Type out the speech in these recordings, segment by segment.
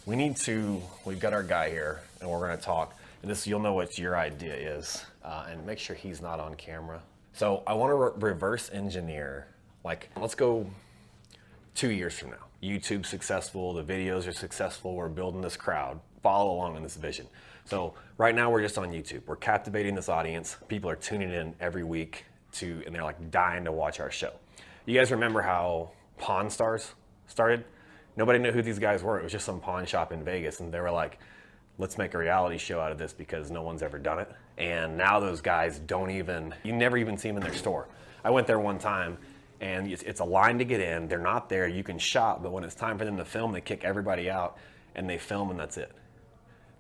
we've got our guy here, and we're gonna talk, and this, you'll know what your idea is, and make sure he's not on camera. So I wanna reverse engineer, like, let's go 2 years from now. YouTube's successful, the videos are successful, we're building this crowd. Follow along in this vision. So right now we're just on YouTube. We're captivating this audience. People are tuning in every week and they're like dying to watch our show. You guys remember how Pawn Stars started? Nobody knew who these guys were. It was just some pawn shop in Vegas, and they were like, let's make a reality show out of this because no one's ever done it. And now those guys you never even see them in their store. I went there one time, and it's a line to get in. They're not there. You can shop, but when it's time for them to film, they kick everybody out, and they film, and that's it.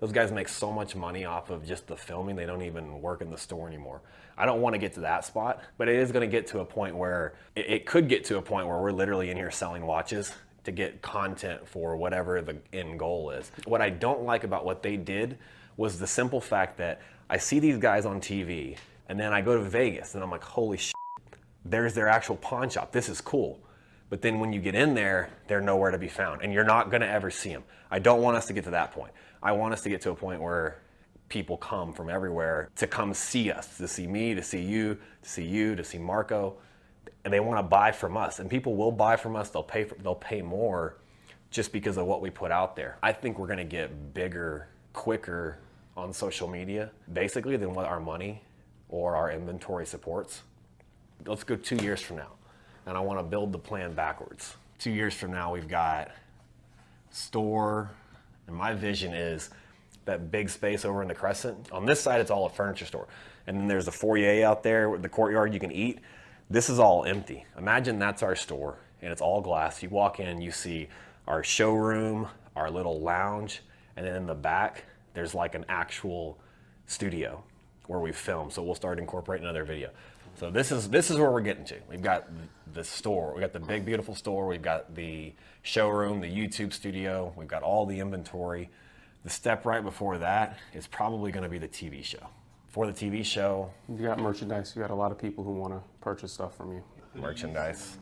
Those guys make so much money off of just the filming, they don't even work in the store anymore. I don't want to get to that spot, but it is going to get to a point where, it could get to a point where we're literally in here selling watches to get content for whatever the end goal is. What I don't like about what they did was the simple fact that I see these guys on TV, and then I go to Vegas, and I'm like, holy shit, there's their actual pawn shop. This is cool. But then when you get in there, they're nowhere to be found, and you're not gonna ever see them. I don't want us to get to that point. I want us to get to a point where people come from everywhere to come see us, to see me, to see you, to see Marco, and they wanna buy from us. And people will buy from us, they'll pay more just because of what we put out there. I think we're gonna get bigger, quicker on social media, basically, than what our money or our inventory supports. Let's go 2 years from now. And I want to build the plan backwards. 2 years from now, we've got store, and my vision is that big space over in the Crescent. On this side, it's all a furniture store. And then there's a foyer out there with the courtyard you can eat. This is all empty. Imagine that's our store, and it's all glass. You walk in, you see our showroom, our little lounge, and then in the back, there's like an actual studio where we film. So we'll start incorporating another video. So this is where we're getting to. We've got the store, we got the big beautiful store, we've got the showroom, the YouTube studio, we've got all the inventory. The step right before that is probably gonna be the TV show. For the TV show, you got merchandise, you got a lot of people who wanna purchase stuff from you. Merchandise.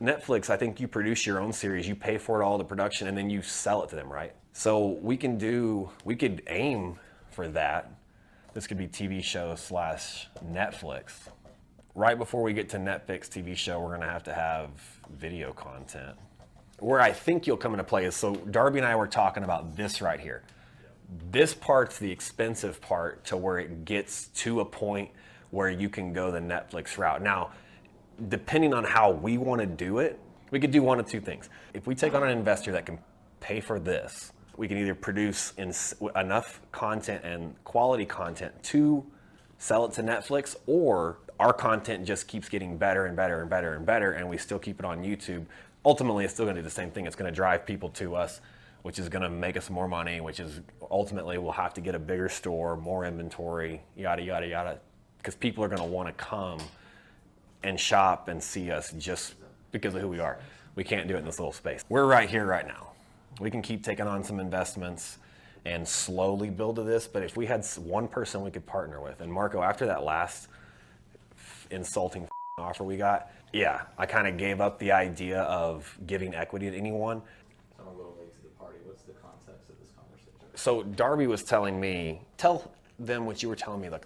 Netflix, I think you produce your own series, you pay for it, all the production, and then you sell it to them, right? So we could aim for that. This could be TV show / Netflix. Right before we get to Netflix TV show, we're gonna have to have video content. Where I think you'll come into play is, so Darby and I were talking about this right here. This part's the expensive part to where it gets to a point where you can go the Netflix route. Now, depending on how we wanna do it, we could do one of two things. If we take on an investor that can pay for this, we can either produce enough content and quality content to sell it to Netflix, or our content just keeps getting better and better and better and better, and we still keep it on YouTube. Ultimately, it's still gonna do the same thing. It's gonna drive people to us, which is gonna make us more money, which is ultimately we'll have to get a bigger store, more inventory, yada, yada, yada, because people are gonna wanna come and shop and see us just because of who we are. We can't do it in this little space. We're right here right now. We can keep taking on some investments and slowly build to this, but if we had one person we could partner with, and Marco, after that last insulting offer we got, yeah, I kind of gave up the idea of giving equity to anyone. I'm a little late to the party. What's the context of this conversation? So Darby was telling me, tell them what you were telling me, like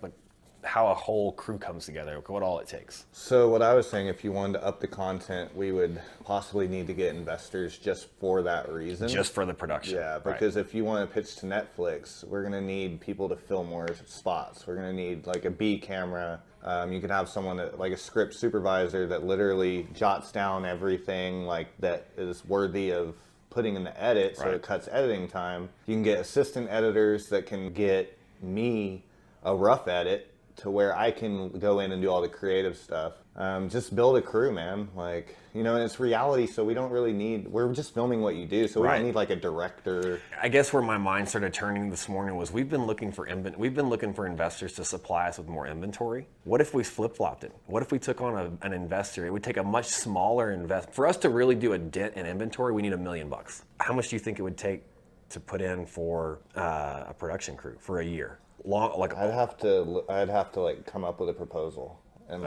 how a whole crew comes together, what all it takes. So what I was saying, if you wanted to up the content, we would possibly need to get investors just for that reason. Just for the production. Yeah, because if you want to pitch to Netflix, we're going to need people to film more spots. We're going to need like a B camera. You could have someone like a script supervisor that literally jots down everything like that is worthy of putting in the edit, so it cuts editing time. You can get assistant editors that can get me a rough edit to where I can go in and do all the creative stuff. Just build a crew, man. Like, you know, and it's reality, so we don't really need, we're just filming what you do, so we don't need like a director. I guess where my mind started turning this morning was we've been looking for investors to supply us with more inventory. What if we flip-flopped it? What if we took on an investor? It would take a much smaller for us to really do a dent in inventory, we need $1 million. How much do you think it would take to put in for a production crew for a year? I'd have to like come up with a proposal, and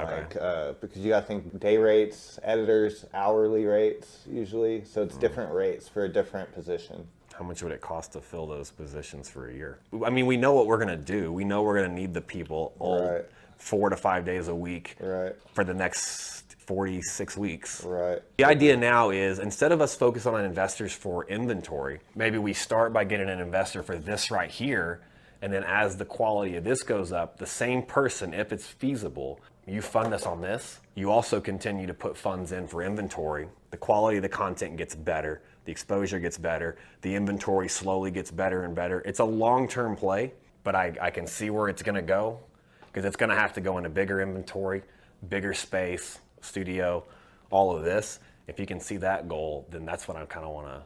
because you gotta think day rates, editors, hourly rates usually, so it's different rates for a different position. How much would it cost to fill those positions for a year? I mean, we know what we're gonna do. We know we're gonna need the people all Right. 4 to 5 days a week Right. for the next 46 weeks. Right. The idea now is, instead of us focusing on investors for inventory, maybe we start by getting an investor for this right here, and then as the quality of this goes up, the same person, if it's feasible, you fund us on this. You also continue to put funds in for inventory. The quality of the content gets better. The exposure gets better. The inventory slowly gets better and better. It's a long-term play, but I can see where it's gonna go, because it's gonna have to go into bigger inventory, bigger space, studio, all of this. If you can see that goal, then that's what I kind of wanna,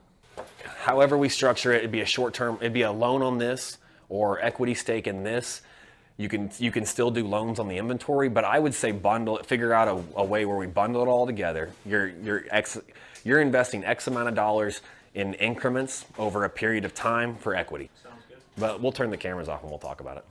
however we structure it, it'd be a short-term, it'd be a loan on this or equity stake in this. You can still do loans on the inventory, but I would say bundle it, figure out a way where we bundle it all together. You're investing X amount of dollars in increments over a period of time for equity. Sounds good. But we'll turn the cameras off and we'll talk about it.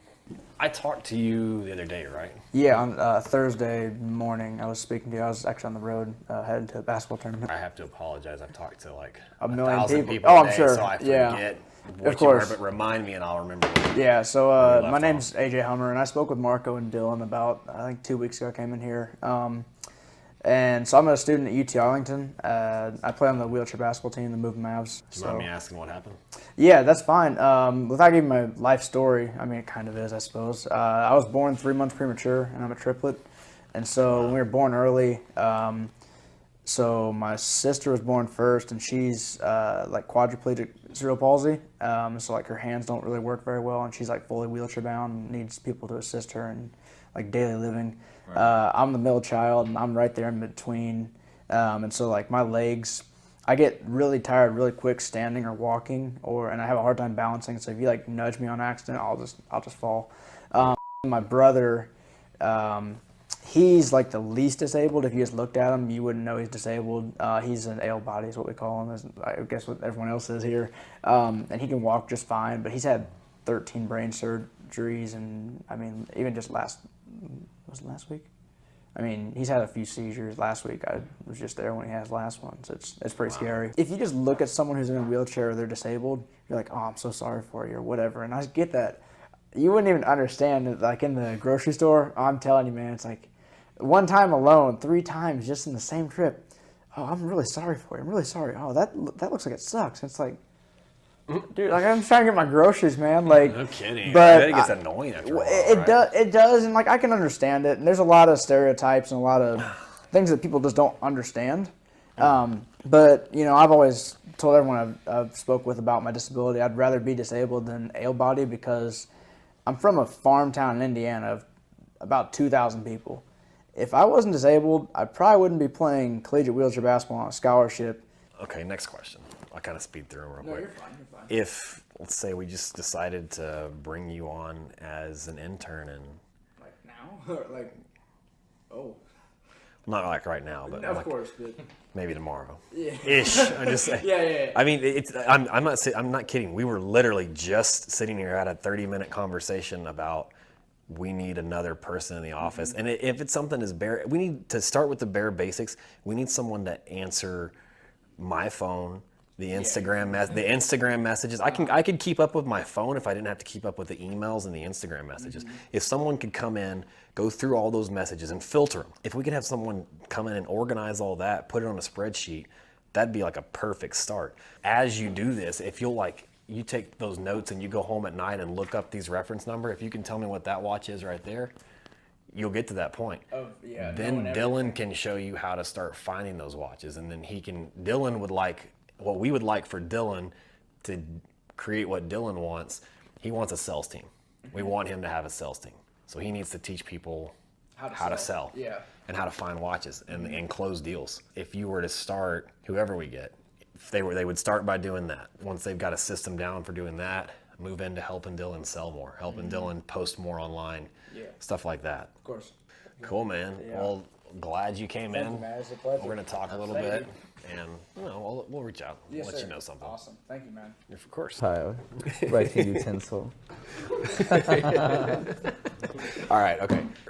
I talked to you the other day, right? Yeah, on Thursday morning, I was speaking to you. I was actually on the road heading to a basketball tournament. I have to apologize. I've talked to like A million 1,000 people. a Oh, I'm day, sure. so I Yeah. forget Of what you were, course. but remind me and I'll remember. Yeah, so left my name's AJ Hummer, and I spoke with Marco and Dylan about, I think 2 weeks ago I came in here. And so I'm a student at UT Arlington. I play on the wheelchair basketball team, the Moving Mavs. Do you mind me asking what happened? Yeah, that's fine. Without giving my life story, I mean, it kind of is, I suppose. I was born 3 months premature, and I'm a triplet. And so when we were born early, so my sister was born first, and she's like quadriplegic cerebral palsy. So like her hands don't really work very well, and she's like fully wheelchair bound and needs people to assist her in like daily living. I'm the middle child, and I'm right there in between. And so like my legs, I get really tired really quick standing or walking, and I have a hard time balancing. So if you like nudge me on accident, I'll just fall. My brother, he's like the least disabled. If you just looked at him, you wouldn't know he's disabled. He's an able body is what we call him, as I guess what everyone else is here. And he can walk just fine, but he's had 13 brain surgeries, and I mean, even just last week? I mean, he's had a few seizures. Last week I was just there when he had his last one, so it's pretty scary. If you just look at someone who's in a wheelchair or they're disabled, you're like, oh, I'm so sorry for you or whatever, and I get that. You wouldn't even understand it, like in the grocery store. I'm telling you, man, it's like one time alone, 3 times just in the same trip. Oh, I'm really sorry for you. I'm really sorry. Oh, that looks like it sucks. It's like, dude, like I'm trying to get my groceries, man. Like, No kidding. But It gets annoying after a while, it right? it does, and like I can understand it. And there's a lot of stereotypes and a lot of things that people just don't understand. But you know, I've always told everyone I've spoke with about my disability, I'd rather be disabled than able-bodied, because I'm from a farm town in Indiana of about 2,000 people. If I wasn't disabled, I probably wouldn't be playing collegiate wheelchair basketball on a scholarship. Okay, next question. I'll kind of speed through them real quick. You're fine. If, let's say, we just decided to bring you on as an intern, and Like now, or like, oh, not like right now, but of like course, but maybe tomorrow. yeah, Ish. I'm just saying. yeah. I mean, I'm not kidding. We were literally just sitting here at a 30-minute conversation about we need another person in the office, and if it's something as bare, we need to start with the bare basics. We need someone to answer my phone, the Instagram messages. I could keep up with my phone if I didn't have to keep up with the emails and the Instagram messages. If someone could come in, go through all those messages and filter them. If we could have someone come in and organize all that, put it on a spreadsheet, that'd be like a perfect start. As you do this, if you take those notes and you go home at night and look up these reference number, if you can tell me what that watch is right there, you'll get to that point. Then Dylan can show you how to start finding those watches, and then what we would like for Dylan to create what Dylan wants. He wants a sales team. We want him to have a sales team. So he needs to teach people how to sell and how to find watches and close deals. If you were to start, whoever we get, they would start by doing that. Once they've got a system down for doing that, move into helping Dylan sell more, helping Dylan post more online, stuff like that. Of course. Cool, man. Yeah. Well, glad you came in. you, man. It's a pleasure. We're going to talk a little bit, and we'll reach out. Yes, let sir. you know something. Awesome. Thank you, man. Of course. Tyler, writing utensil. All right,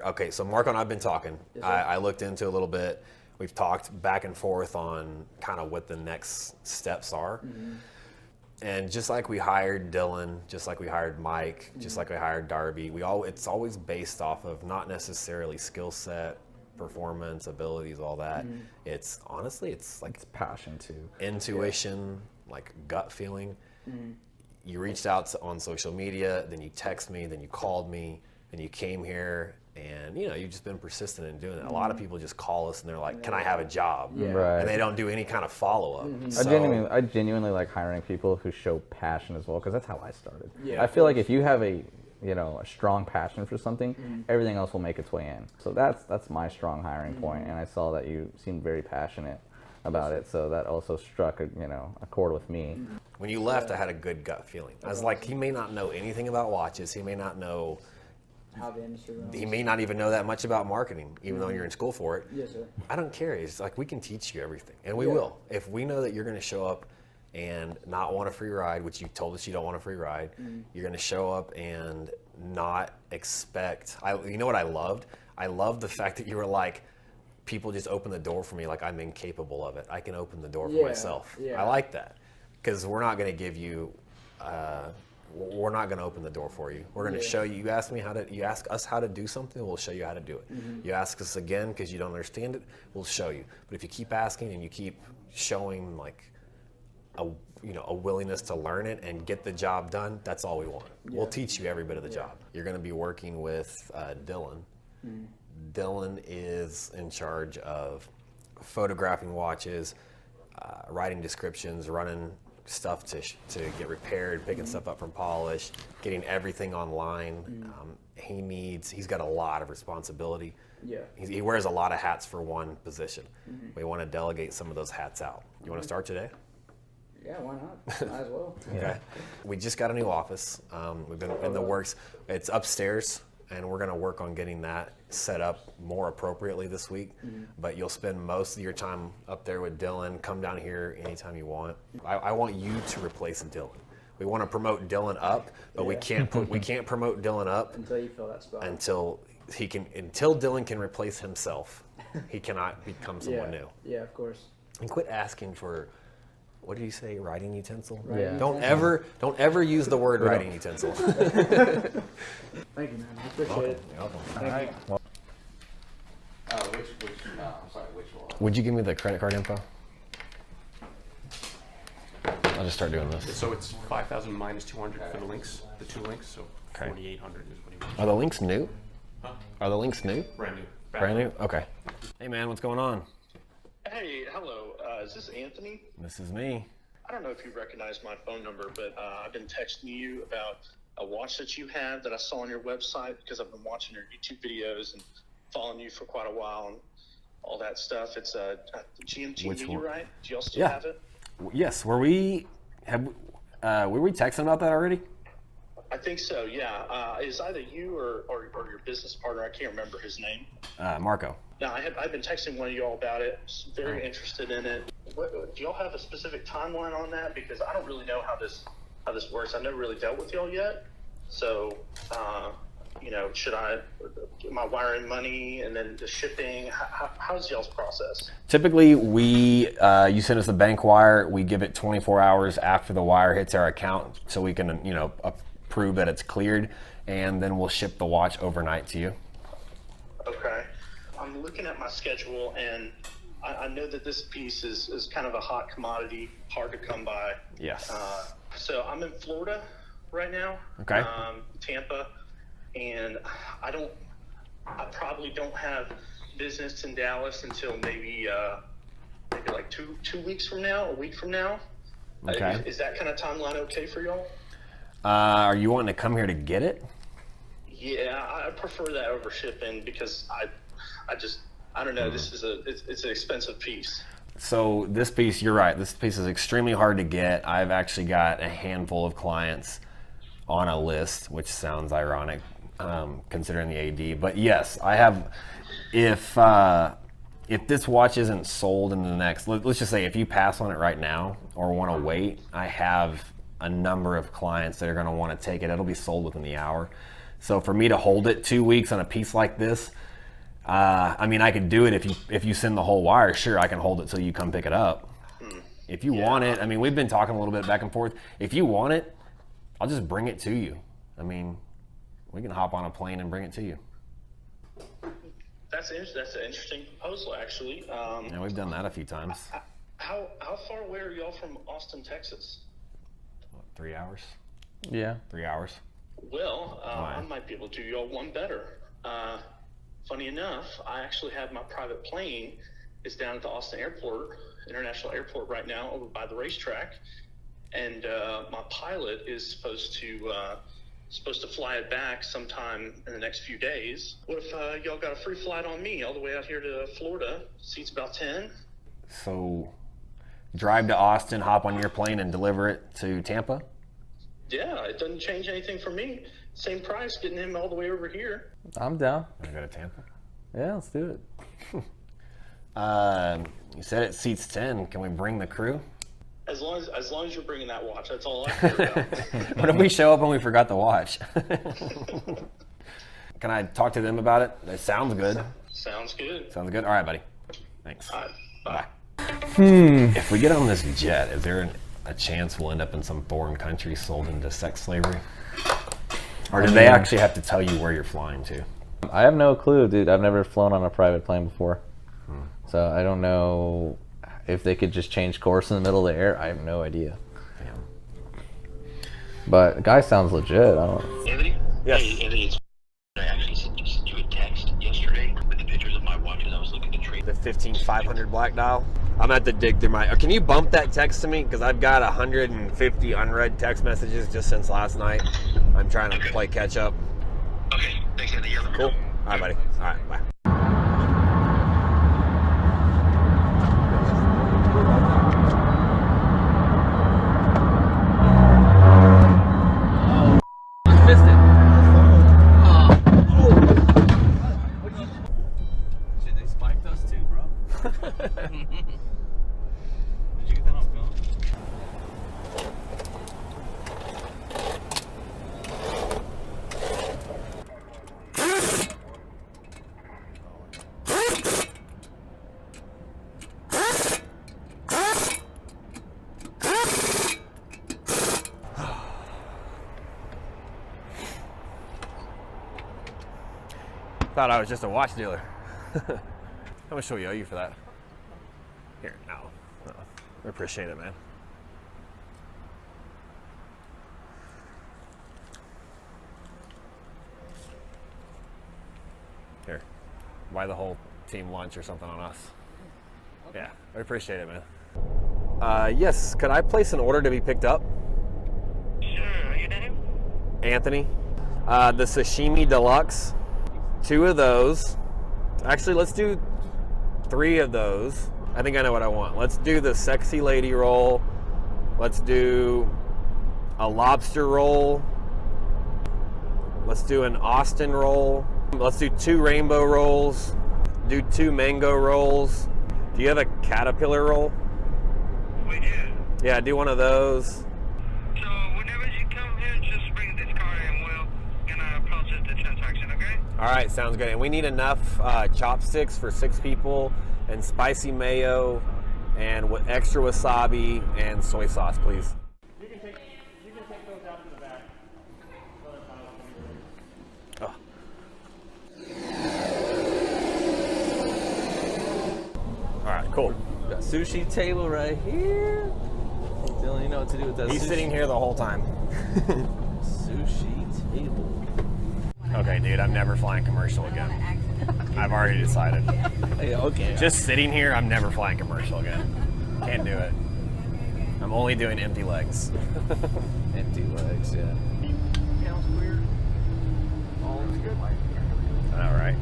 okay. So Marco and I have been talking. I looked into a little bit. We've talked back and forth on kind of what the next steps are. And just like we hired Dylan, just like we hired Mike, just like we hired Darby, it's always based off of not necessarily skill set, performance, abilities, all that. It's honestly, it's like It's passion too. intuition, like gut feeling. You reached out on social media, then you text me, then you called me, then you came here, and you've just been persistent in doing it. A lot of people just call us and they're like, "Can I have a job?" Right. And they don't do any kind of follow up. I genuinely like hiring people who show passion as well, because that's how I started. Yeah, I feel like if you have a strong passion for something, everything else will make its way in. So that's my strong hiring point, and I saw that you seemed very passionate about it, so that also struck a chord with me. When you left, I had a good gut feeling. I was like, he may not know anything about watches. He may not know. How the industry runs. He may not even know that much about marketing, even though you're in school for it. Yes, sir. I don't care. It's like we can teach you everything, and we Yeah. will. If we know that you're going to show up and not want a free ride, which you told us you don't want a free ride, you're going to show up and not expect. You know what I loved? I loved the fact that you were like, people just open the door for me like I'm incapable of it. I can open the door for Yeah, myself. yeah. I like that, because we're not going to give you. We're not going to open the door for you. We're going to show you. You ask us how to do something, we'll show you how to do it. You ask us again because you don't understand it, we'll show you. But if you keep asking and you keep showing like a willingness to learn it and get the job done, that's all we want. We'll teach you every bit of the job. You're going to be working with Dylan. Dylan is in charge of photographing watches, writing descriptions, running stuff to get repaired, picking stuff up from polish, getting everything online. He's got a lot of responsibility. Yeah. He wears a lot of hats for one position. We want to delegate some of those hats out. You want to start today? Yeah, why not? Might as well. Okay. We just got a new office. We've been in the works. It's upstairs, and we're going to work on getting that set up more appropriately this week. But you'll spend most of your time up there with Dylan. Come down here anytime you want. I want you to replace Dylan. We want to promote Dylan up, but we can't promote Dylan up Until you fill that spot. until Dylan can replace himself. He cannot become someone new. Yeah, of course. And quit asking for, what did you say, writing utensil? Yeah. Don't ever use the word writing utensil. Thank you, man. I appreciate it. You're welcome. Thank you. Which one? Would you give me the credit card info? I'll just start doing this. So it's 5,000 minus 200 for the links, the 2 links, so Okay. 4,800 is what he wants. Are the links new? Huh? Are the links new? Brand new. Brand new? Okay. Hey man, what's going on? Hey, hello. Is this Anthony? This is me. I don't know if you recognize my phone number, but I've been texting you about a watch that you have that I saw on your website because I've been watching your YouTube videos and following you for quite a while and all that stuff. It's a GMT Which one? Meteorite. Do y'all still Yeah. have it? Yes. Were we texting about that already? I think so, yeah. Is either you or your business partner, I can't remember his name. Marco. No, I've been texting one of y'all about it. Very interested in it. Do y'all have a specific timeline on that? Because I don't really know how this works. I've never really dealt with y'all yet. So, should am I wiring money and then the shipping? How's y'all's process? Typically, you send us a bank wire. We give it 24 hours after the wire hits our account, so we can prove that it's cleared, and then we'll ship the watch overnight to you. Okay. I'm looking at my schedule, and I know that this piece is kind of a hot commodity, hard to come by. Yes. So I'm in Florida right now. Okay. Tampa, and I probably don't have business in Dallas until maybe like two weeks from now, a week from now. Okay. Is that kind of timeline okay for y'all? Are you wanting to come here to get it? Yeah, I prefer that over shipping because I don't know. This is it's an expensive piece. So this piece, you're right. This piece is extremely hard to get. I've actually got a handful of clients on a list, which sounds ironic considering the AD. But yes, I have. If this watch isn't sold in the next, let's just say if you pass on it right now or want to wait, I have a number of clients that are going to want to take it. It'll be sold within the hour. So for me to hold it 2 weeks on a piece like this, I could do it if you send the whole wire. Sure, I can hold it till you come pick it up. If you want it, I mean, we've been talking a little bit back and forth. If you want it, I'll just bring it to you. I mean, we can hop on a plane and bring it to you. That's an interesting proposal, actually. Yeah, we've done that a few times. How far away are y'all from Austin, Texas? What, 3 hours? Yeah. 3 hours. Well, I might be able to do y'all one better. Funny enough, I actually have my private plane. It's down at the Austin Airport, International Airport right now, over by the racetrack. And my pilot is supposed to fly it back sometime in the next few days. What if y'all got a free flight on me all the way out here to Florida? Seats about 10. So, drive to Austin, hop on your plane, and deliver it to Tampa? Yeah, it doesn't change anything for me. Same price, getting him all the way over here. I'm down. Wanna go to Tampa? Yeah, let's do it. You said it seats 10. Can we bring the crew? As long as you're bringing that watch, that's all I care about. What if we show up and we forgot the watch? Can I talk to them about it? That sounds good. Sounds good. Sounds good. All right, buddy. Thanks. All right, bye. If we get on this jet, is there a chance we'll end up in some foreign country sold into sex slavery? Or do they actually have to tell you where you're flying to? I have no clue, dude. I've never flown on a private plane before. So I don't know if they could just change course in the middle of the air. I have no idea. Damn. But the guy sounds legit. I don't know. Anthony? Yes. Hey, Anthony, it's I actually sent you a text yesterday with the pictures of my watches I was looking to trade. The 15500 black dial. I'm at the dig through my. Can you bump that text to me? Because I've got 150 unread text messages just since last night. I'm trying to play catch up. Okay, thanks, Anthony. Yeah, let me Cool. know. All right, buddy. All right, bye. Thought I was just a watch dealer. How much do we owe you for that? Here, no. I appreciate it, man. Here, buy the whole team lunch or something on us. Okay. Yeah, I appreciate it, man. Yes, could I place an order to be picked up? Sure, are your name? Anthony. The sashimi deluxe. 2 of those. Actually, let's do 3 of those. I think I know what I want. Let's do the sexy lady roll. Let's do a lobster roll. Let's do an Austin roll. Let's do 2 rainbow rolls. Do 2 mango rolls. Do you have a caterpillar roll? We do. Yeah, do one of those. So whenever you come here, just bring this card and we're gonna process the transaction, okay? All right, sounds good. And we need enough chopsticks for 6 people, and spicy mayo, and extra wasabi and soy sauce, please. You can take those out to the back. Oh. All right, cool. Got sushi table right here. Dylan, you know what to do with that. He's sushi. sitting here the whole time. Sushi table. Okay, dude, I'm never flying commercial again. I've already decided. Hey, okay. Just sitting here, I'm never flying commercial again. Can't do it. I'm only doing empty legs. Empty legs, yeah. All right.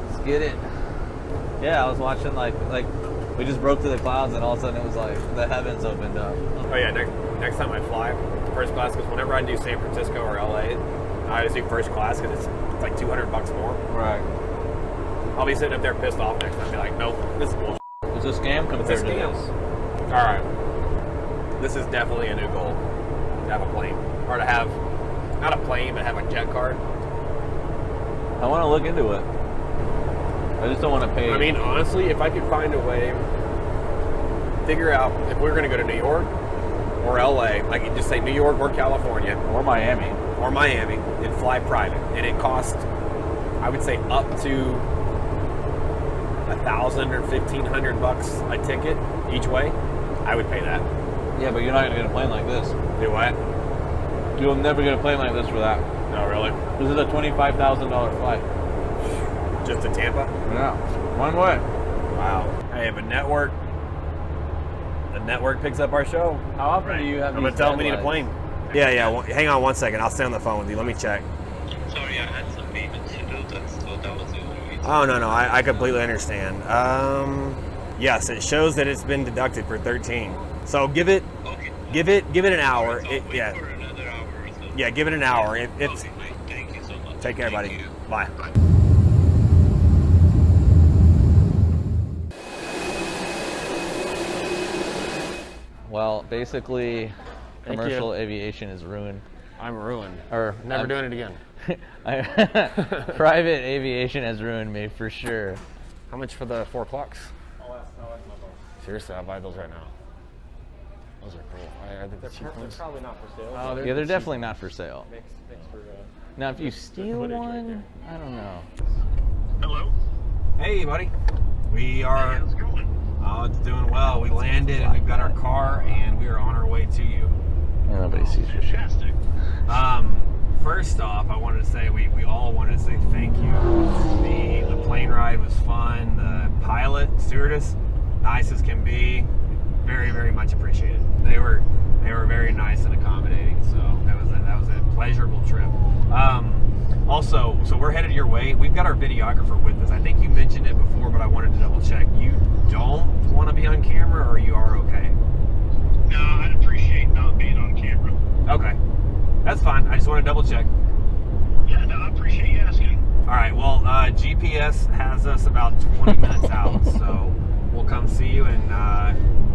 Let's get it. Yeah, I was watching like we just broke through the clouds and all of a sudden it was like the heavens opened up. Oh yeah, next time I fly first class, because whenever I do San Francisco or LA, I just do first class because it's like $200 more. Right. I'll be sitting up there pissed off next time. Be like, nope, this is bullshit. It's a scam compared It's a to scam. this. All right. this is definitely a new goal to have a plane, or to have not a plane, but have a jet card. I want to look into it. I just don't want to pay. I mean, honestly, if I could find a way, figure out if we were going to go to New York or LA, like just say New York or California or Miami, and fly private, and it cost, I would say, up to $1,000 or $1,500 a ticket each way, I would pay that. Yeah, but you're not going to get a plane like this. Do what? You'll never get a plane like this for that. No, really? This is a $25,000 flight. Just to Tampa? Yeah, one way. Wow. Hey, if the network picks up our show, How often do you have? I'm gonna tell them we need a plane. Yeah. Well, hang on one second. I'll stay on the phone with you. Let me check. Sorry, I had some payments to do, so that was the only reason. Oh no, I completely understand. Yes, it shows that it's been deducted for 13. So give it an hour. Yeah. For another hour or so. Yeah, give it an hour. It's Okay, mate. Thank you so much. take care, buddy. Thank you. Bye. Well, basically, commercial aviation is ruined. I'm ruined. Or Never doing it again. Private aviation has ruined me for sure. How much for the 4 o'clocks? Seriously, I'll buy those right now. Those are cool. I think they're probably not for sale. Oh, Yeah, they're definitely not for sale. Thanks for Now, if you steal one, I don't know. Hello? Hey, buddy. We are. How's it going? Oh, it's doing well. We landed and we've got our car and we are on our way to you. Yeah, nobody sees your shit. Fantastic. First off, I wanted to say we all wanted to say thank you. The plane ride was fun. The pilot, stewardess, nice as can be. Very, very much appreciated. They were very nice and accommodating. So that was a pleasurable trip. Also, so we're headed your way. We've got our videographer with us. I think you mentioned it before, but I wanted to double check. You don't want to be on camera, or you are okay? No, I'd appreciate not being on camera. Okay, that's fine. I just want to double check. Yeah, no, I appreciate you asking. All right. Well, GPS has us about 20 minutes out, so we'll come see you and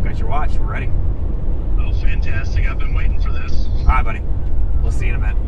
got your watch. We're ready. Oh, fantastic. I've been waiting for this. All right, buddy. We'll see you in a minute.